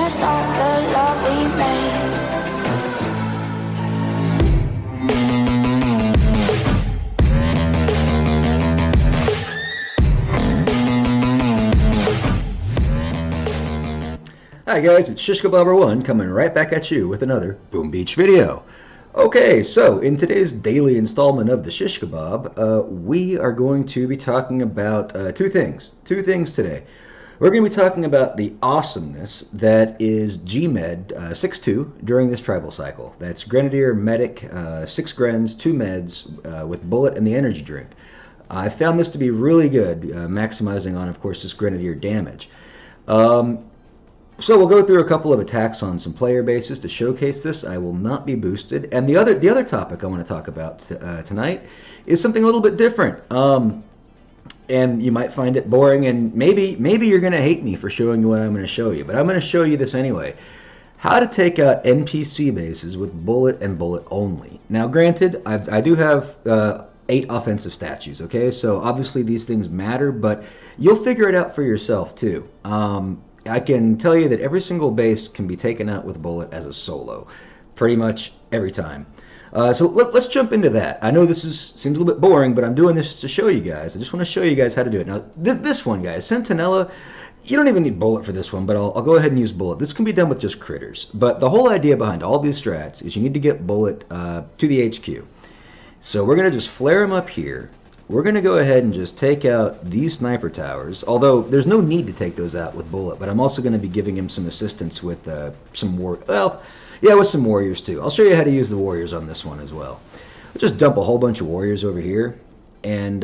just like the love we made. Hi guys, it's Shiskabobber1 coming right back at you with another Boom Beach video. Okay, so in today's daily installment of the Shishkabob, we are going to be talking about two things today. We're going to be talking about the awesomeness that is GMed 6-2 during this tribal cycle. That's Grenadier, Medic, 6 Grens, 2 Meds with Bullet and the energy drink. I found this to be really good, maximizing on, of course, this Grenadier damage. So we'll go through a couple of attacks on some player bases to showcase this. I will not be boosted. And the other topic I want to talk about tonight is something a little bit different. And you might find it boring, and maybe you're going to hate me for showing you what I'm going to show you. But I'm going to show you this anyway. How to take out NPC bases with bullet and bullet only. Now, granted, I do have 8 offensive statues, okay? So obviously these things matter, but you'll figure it out for yourself too. I can tell you that every single base can be taken out with bullet as a solo, pretty much every time. So let's jump into that. I know this seems a little bit boring, but I'm doing this to show you guys. I just want to show you guys how to do it. Now, this one, guys, Sentinella, you don't even need bullet for this one, but I'll go ahead and use bullet. This can be done with just critters. But the whole idea behind all these strats is you need to get bullet to the HQ. So we're going to just flare them up here. We're going to go ahead and just take out these sniper towers, although there's no need to take those out with bullet, but I'm also going to be giving him some assistance with some with some warriors too. I'll show you how to use the warriors on this one as well. I'll just dump a whole bunch of warriors over here, and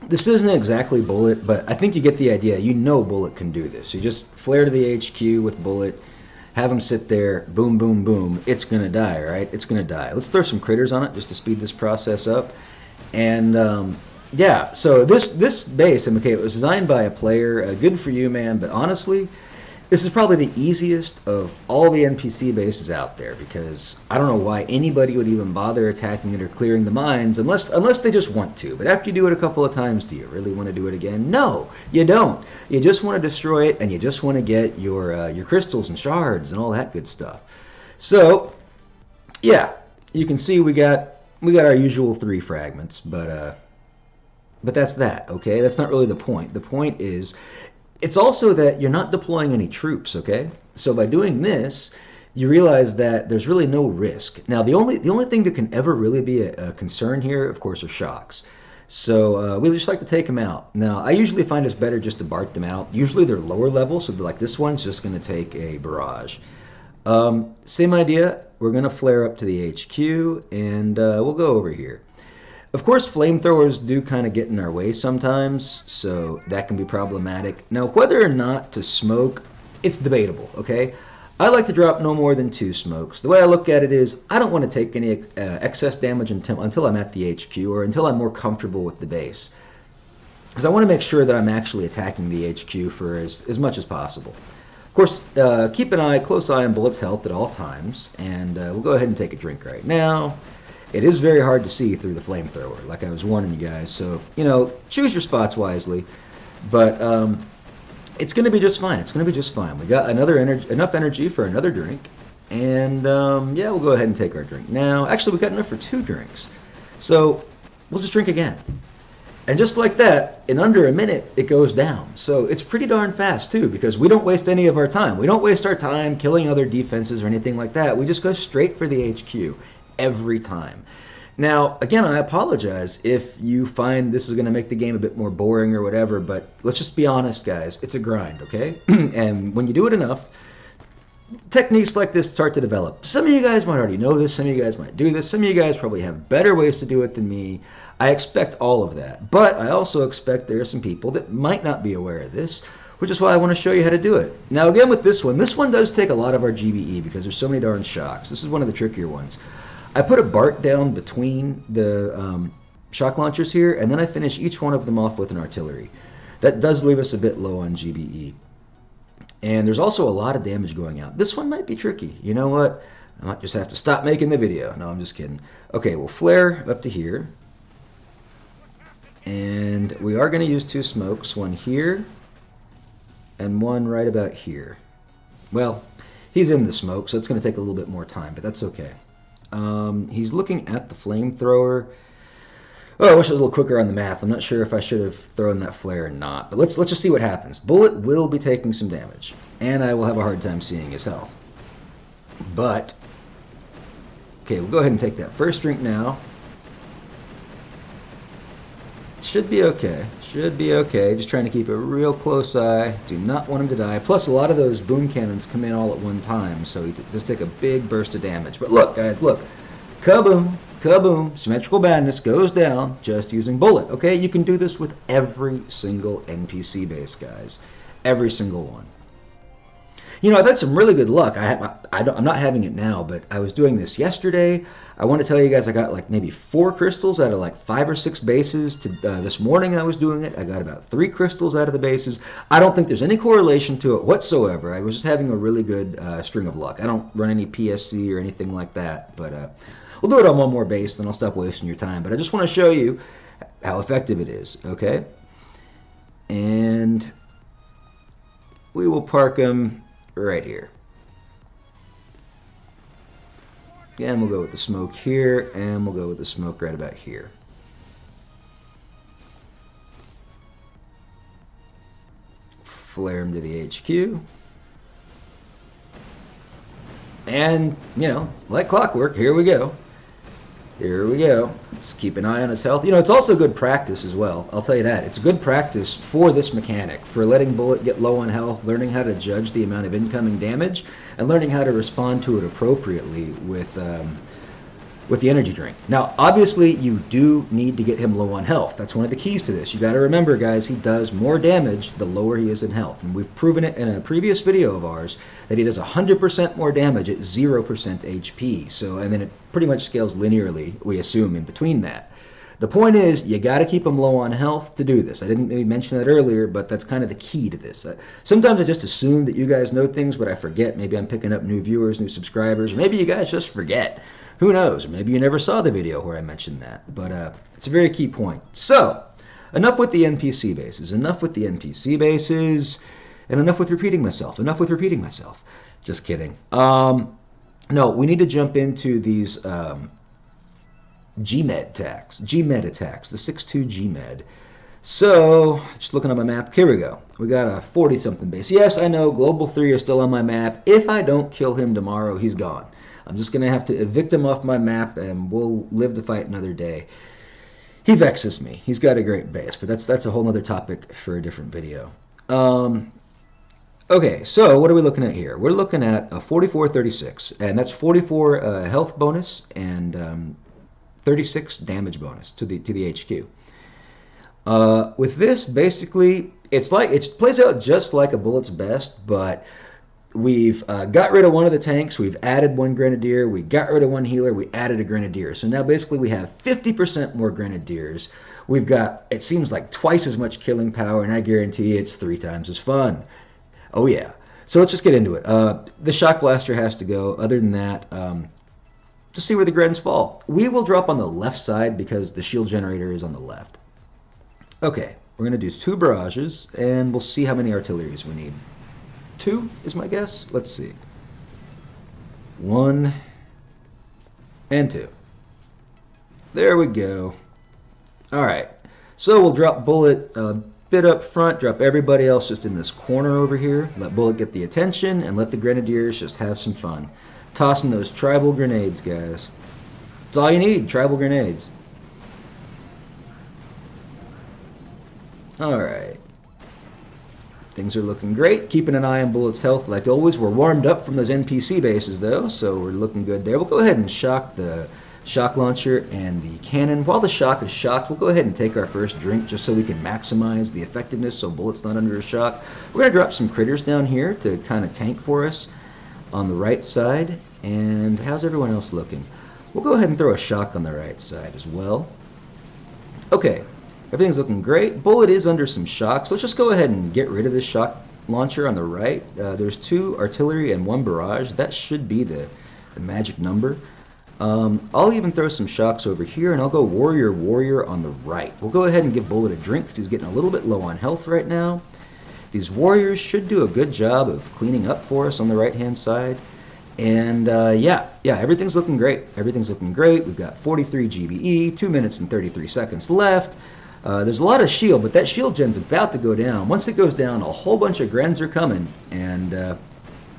this isn't exactly bullet, but I think you get the idea. You know bullet can do this. You just flare to the HQ with bullet, have him sit there, boom, boom, boom. It's going to die, right? It's going to die. Let's throw some critters on it just to speed this process up. And yeah, so this base, okay, it was designed by a player, good for you, man, but honestly, this is probably the easiest of all the NPC bases out there, because I don't know why anybody would even bother attacking it or clearing the mines unless they just want to. But after you do it a couple of times, do you really want to do it again? No, you don't. You just want to destroy it, and you just want to get your crystals and shards and all that good stuff. So yeah, you can see we got our usual 3 fragments, but that's that, okay? That's not really the point. The point is, it's also that you're not deploying any troops, okay? So by doing this, you realize that there's really no risk. Now, the only thing that can ever really be a concern here, of course, are shocks. So we just like to take them out. Now, I usually find it's better just to BART them out. Usually they're lower level, so like this one's just going to take a barrage. Same idea. We're going to flare up to the HQ, and we'll go over here. Of course, flamethrowers do kind of get in our way sometimes, so that can be problematic. Now, whether or not to smoke, it's debatable, okay? I like to drop no more than 2 smokes. The way I look at it is, I don't want to take any excess damage until I'm at the HQ, or until I'm more comfortable with the base. Because I want to make sure that I'm actually attacking the HQ for as much as possible. Of course, keep an close eye on Bullet's health at all times, and we'll go ahead and take a drink right now. It is very hard to see through the flamethrower, like I was warning you guys, so, you know, choose your spots wisely, but it's going to be just fine. It's going to be just fine. We got enough energy for another drink, and yeah, we'll go ahead and take our drink now. Actually, we got enough for 2 drinks, so we'll just drink again. And just like that, in under a minute, it goes down. So it's pretty darn fast, too, because we don't waste any of our time. We don't waste our time killing other defenses or anything like that. We just go straight for the HQ every time. Now, again, I apologize if you find this is going to make the game a bit more boring or whatever, but let's just be honest, guys. It's a grind, okay? And when you do it enough, techniques like this start to develop. Some of you guys might already know this. Some of you guys might do this. Some of you guys probably have better ways to do it than me. I expect all of that. But I also expect there are some people that might not be aware of this, which is why I want to show you how to do it. Now, again, with this one does take a lot of our GBE because there's so many darn shocks. This is one of the trickier ones. I put a BART down between the shock launchers here, and then I finish each one of them off with an artillery. That does leave us a bit low on GBE. And there's also a lot of damage going out. This one might be tricky. You know what? I might just have to stop making the video. No, I'm just kidding. Okay, we'll flare up to here. And we are going to use 2 smokes, one here and one right about here. Well, he's in the smoke, so it's going to take a little bit more time, but that's okay. He's looking at the flamethrower. Oh, I wish I was a little quicker on the math. I'm not sure if I should have thrown that flare or not, but let's just see what happens. Bullet will be taking some damage, and I will have a hard time seeing his health. But, okay, we'll go ahead and take that first drink now. Should be okay. Should be okay. Just trying to keep a real close eye. Do not want him to die. Plus, a lot of those boom cannons come in all at one time, so he does take a big burst of damage. But look, guys, look. Kaboom, kaboom. Symmetrical madness goes down just using bullet. Okay, you can do this with every single NPC base, guys. Every single one. You know, I've had some really good luck. I'm not having it now, but I was doing this yesterday. I want to tell you guys I got like maybe 4 crystals out of like 5 or 6 bases. This morning I was doing it. I got about 3 crystals out of the bases. I don't think there's any correlation to it whatsoever. I was just having a really good string of luck. I don't run any PSC or anything like that, but we'll do it on one more base, then I'll stop wasting your time. But I just want to show you how effective it is, okay? And we will park them right here. Again, we'll go with the smoke here, and we'll go with the smoke right about here. Flare him to the HQ. And, you know, like clockwork, here we go. Here we go. Just keep an eye on his health. You know, it's also good practice as well. I'll tell you that. It's good practice for this mechanic, for letting Bullet get low on health, learning how to judge the amount of incoming damage, and learning how to respond to it appropriately with the energy drink. Now, obviously, you do need to get him low on health. That's one of the keys to this. You got to remember, guys, he does more damage the lower he is in health. And we've proven it in a previous video of ours that he does 100% more damage at 0% HP. So, and then it pretty much scales linearly, we assume, in between that. The point is, you got to keep him low on health to do this. I didn't maybe mention that earlier, but that's kind of the key to this. Sometimes I just assume that you guys know things, but I forget. Maybe I'm picking up new viewers, new subscribers, or maybe you guys just forget. Who knows? Or maybe you never saw the video where I mentioned that. But it's a very key point. So, enough with the NPC bases. Enough with the NPC bases. And enough with repeating myself. Enough with repeating myself. Just kidding. No, we need to jump into these GMed attacks. GMed attacks. The 6-2 GMed. So, just looking at my map. Here we go. We got a 40-something base. Yes, I know. Global 3 is still on my map. If I don't kill him tomorrow, he's gone. I'm just going to have to evict him off my map, and we'll live to fight another day. He vexes me. He's got a great base, but that's a whole other topic for a different video. Okay, so what are we looking at here? We're looking at a 44-36, and that's 44 health bonus and 36 damage bonus to the HQ. With this, basically, it plays out just like a Bullet's Best, but we've got rid of one of the tanks, we've added 1 Grenadier, we got rid of 1 healer, we added a Grenadier. So now basically we have 50% more Grenadiers. We've got, it seems like, twice as much killing power, and I guarantee it's 3 times as fun. Oh yeah. So let's just get into it. The Shock Blaster has to go. Other than that, just see where the Grens fall. We will drop on the left side because the shield generator is on the left. Okay, we're going to do 2 barrages, and we'll see how many artilleries we need. 2 is my guess. Let's see. 1 and 2. There we go. Alright, so we'll drop Bullet a bit up front, drop everybody else just in this corner over here, let Bullet get the attention, and let the Grenadiers just have some fun. Tossing those tribal grenades, guys. That's all you need, tribal grenades. Alright. Things are looking great. Keeping an eye on Bullet's health like always. We're warmed up from those NPC bases though, so we're looking good there. We'll go ahead and shock the shock launcher and the cannon. While the shock is shocked, we'll go ahead and take our first drink just so we can maximize the effectiveness so Bullet's not under a shock. We're going to drop some critters down here to kind of tank for us on the right side. And how's everyone else looking? We'll go ahead and throw a shock on the right side as well. Okay. Everything's looking great. Bullet is under some shock, so let's just go ahead and get rid of this shock launcher on the right. There's 2 artillery and 1 barrage. That should be the magic number. I'll even throw some shocks over here, and I'll go warrior on the right. We'll go ahead and give Bullet a drink because he's getting a little bit low on health right now. These warriors should do a good job of cleaning up for us on the right-hand side. And yeah, everything's looking great. Everything's looking great. We've got 43 GBE, 2 minutes and 33 seconds left. There's a lot of shield, but that shield gen's about to go down. Once it goes down, a whole bunch of Grens are coming, and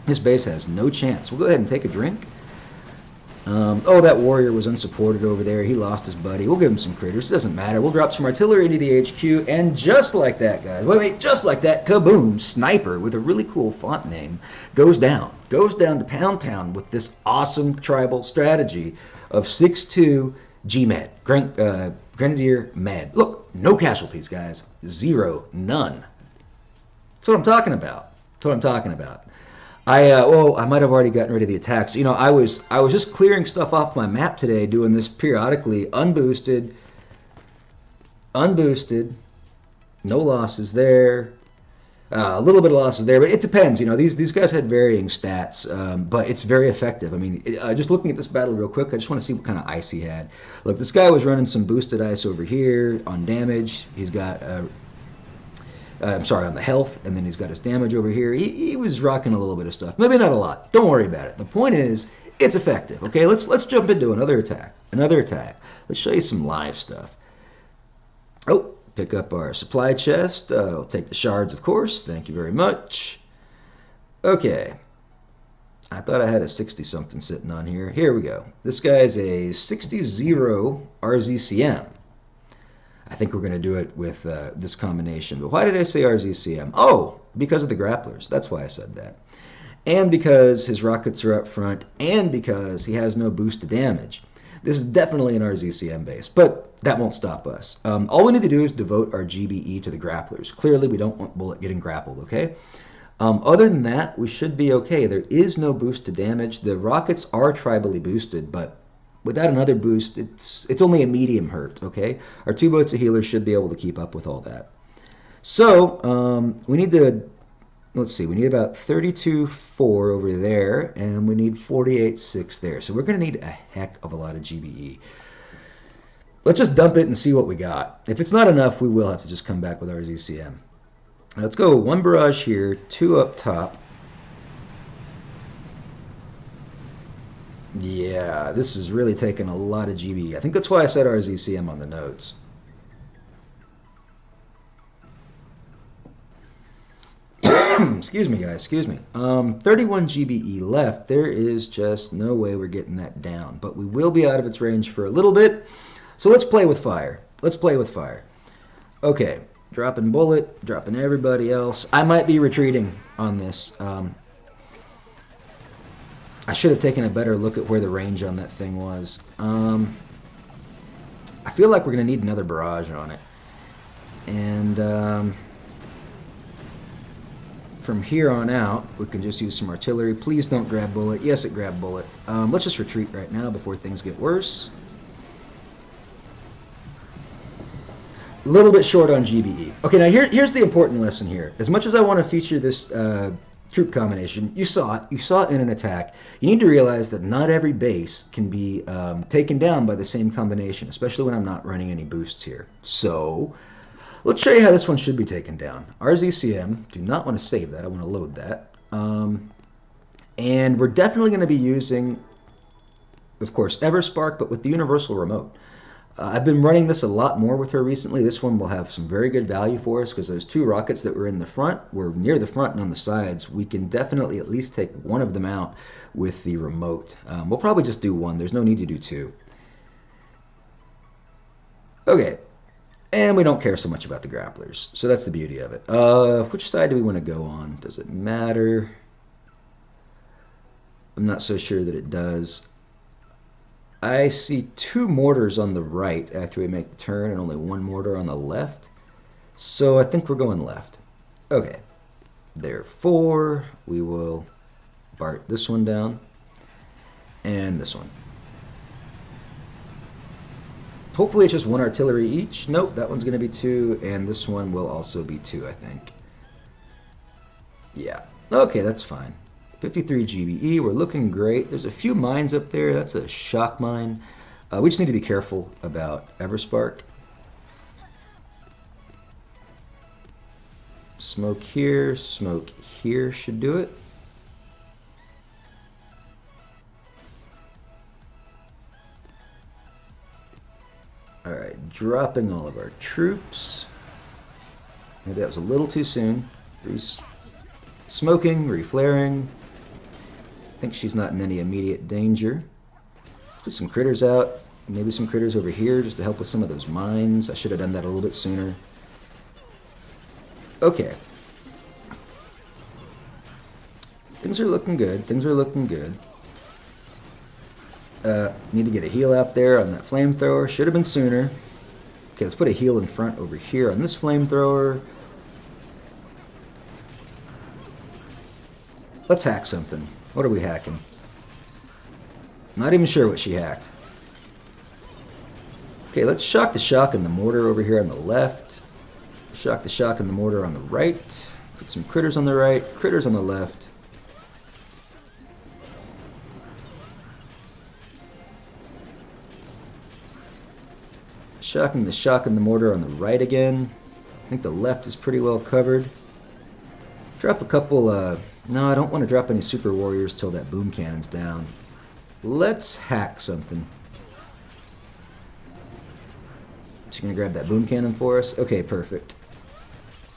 this base has no chance. We'll go ahead and take a drink. Oh, that warrior was unsupported over there. He lost his buddy. We'll give him some critters. It doesn't matter. We'll drop some artillery into the HQ, and just like that, guys, wait, just like that, kaboom, Sniper with a really cool font name goes down to Pound Town with this awesome tribal strategy of 6-2 GMed, Grenadier Med. Look, no casualties, guys. 0, none. That's what I'm talking about. I might have already gotten rid of the attacks. You know, I was just clearing stuff off my map today, doing this periodically, unboosted, no losses there, a little bit of losses there, but it depends. You know, these guys had varying stats, but it's very effective. I mean, just looking at this battle real quick, I just want to see what kind of ice he had. Look, this guy was running some boosted ice over here on damage. He's got on the health, and then he's got his damage over here. He was rocking a little bit of stuff. Maybe not a lot. Don't worry about it. The point is, it's effective. Okay, let's jump into another attack. Let's show you some live stuff. Oh, pick up our supply chest. I'll take the shards, of course. Thank you very much. Okay. I thought I had a 60-something sitting on here. Here we go. This guy's a 60-0 RZCM. I think we're going to do it with this combination. But why did I say RZCM? Oh, because of the grapplers. That's why I said that. And because his rockets are up front, and because he has no boost to damage. This is definitely an RZCM base, but that won't stop us. All we need to do is devote our GBE to the grapplers. Clearly, we don't want Bullet getting grappled, okay? Other than that, we should be okay. There is no boost to damage. The rockets are tribally boosted, but without another boost, it's only a medium hurt, okay? Our 2 boats of healers should be able to keep up with all that. So, we need to, let's see, we need about 32.4 over there, and we need 48.6 there. So we're going to need a heck of a lot of GBE. Let's just dump it and see what we got. If it's not enough, we will have to just come back with our ZCM. Let's go 1 barrage here, 2 up top. Yeah, this is really taking a lot of GB. I think that's why I said RZCM on the notes. Excuse me, guys, excuse me. 31 GBE left. There is just no way we're getting that down. But we will be out of its range for a little bit. So let's play with fire. Okay, dropping Bullet, dropping everybody else. I might be retreating on this. I should have taken a better look at where the range on that thing was. I feel like we're going to need another barrage on it. And from here on out, we can just use some artillery. Please don't grab Bullet. Yes, it grabbed Bullet. Let's just retreat right now before things get worse. A little bit short on GBE. Okay, now here's the important lesson here. As much as I want to feature this troop combination, you saw it in an attack. You need to realize that not every base can be taken down by the same combination, especially when I'm not running any boosts here. So let's show you how this one should be taken down. RZCM, do not want to save that. I want to load that. And we're definitely going to be using, of course, Everspark, but with the universal remote. I've been running this a lot more with her recently. This one will have some very good value for us because those 2 rockets that were in the front were near the front and on the sides. We can definitely at least take one of them out with the remote. We'll probably just do 1. There's no need to do 2. Okay. And we don't care so much about the grapplers. So that's the beauty of it. Which side do we want to go on? Does it matter? I'm not so sure that it does. I see 2 mortars on the right after we make the turn and only 1 mortar on the left. So I think we're going left. Okay. Therefore, we will BART this one down and this one. Hopefully it's just 1 artillery each. Nope, that one's going to be 2, and this one will also be 2, I think. Yeah. Okay, that's fine. 53 GBE, we're looking great. There's a few mines up there. That's a shock mine. We just need to be careful about Everspark. Smoke here should do it. Alright, dropping all of our troops. Maybe that was a little too soon. Smoking, reflaring. I think she's not in any immediate danger. Let's put some critters out. Maybe some critters over here just to help with some of those mines. I should have done that a little bit sooner. Okay. Things are looking good. Things are looking good. Need to get a heal out there on that flamethrower. Should have been sooner. Okay, let's put a heal in front over here on this flamethrower. Let's hack something. What are we hacking? Not even sure what she hacked. Okay, let's shock the shock and the mortar over here on the left. Shock the shock and the mortar on the right. Put some critters on the right, critters on the left. Shocking the shock and the mortar on the right again. I think the left is pretty well covered. Drop a couple, no, I don't want to drop any super warriors till that boom cannon's down. Let's hack something. She's going to grab that boom cannon for us. Okay, perfect.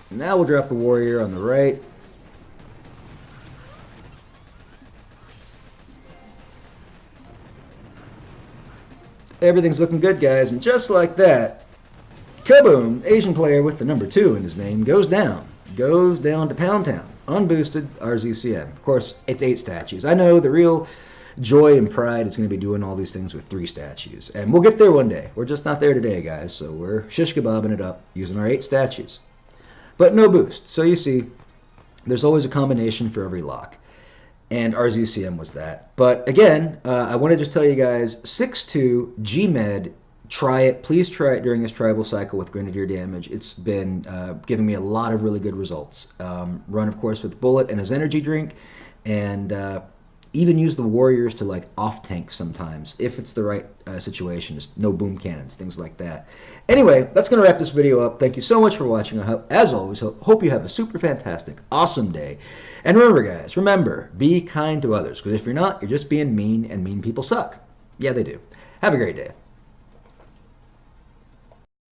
Now we'll drop a warrior on the right. Everything's looking good, guys, and just like that, kaboom, Asian player with the number 2 in his name goes down. Goes down to Pound Town. Unboosted RZCM. Of course, it's 8 statues. I know the real joy and pride is going to be doing all these things with 3 statues. And we'll get there one day. We're just not there today, guys. So we're Shiskabobbing it up using our 8 statues. But no boost. So you see, there's always a combination for every lock. And RZCM was that. But again, I want to just tell you guys, 6-2 GMed. Try it. Please try it during this tribal cycle with Grenadier damage. It's been giving me a lot of really good results. Run, of course, with Bullet and his energy drink. And even use the warriors to like off-tank sometimes, if it's the right situation. Just no boom cannons, things like that. Anyway, that's going to wrap this video up. Thank you so much for watching. As always, hope you have a super fantastic, awesome day. And remember, guys, be kind to others. Because if you're not, you're just being mean, and mean people suck. Yeah, they do. Have a great day.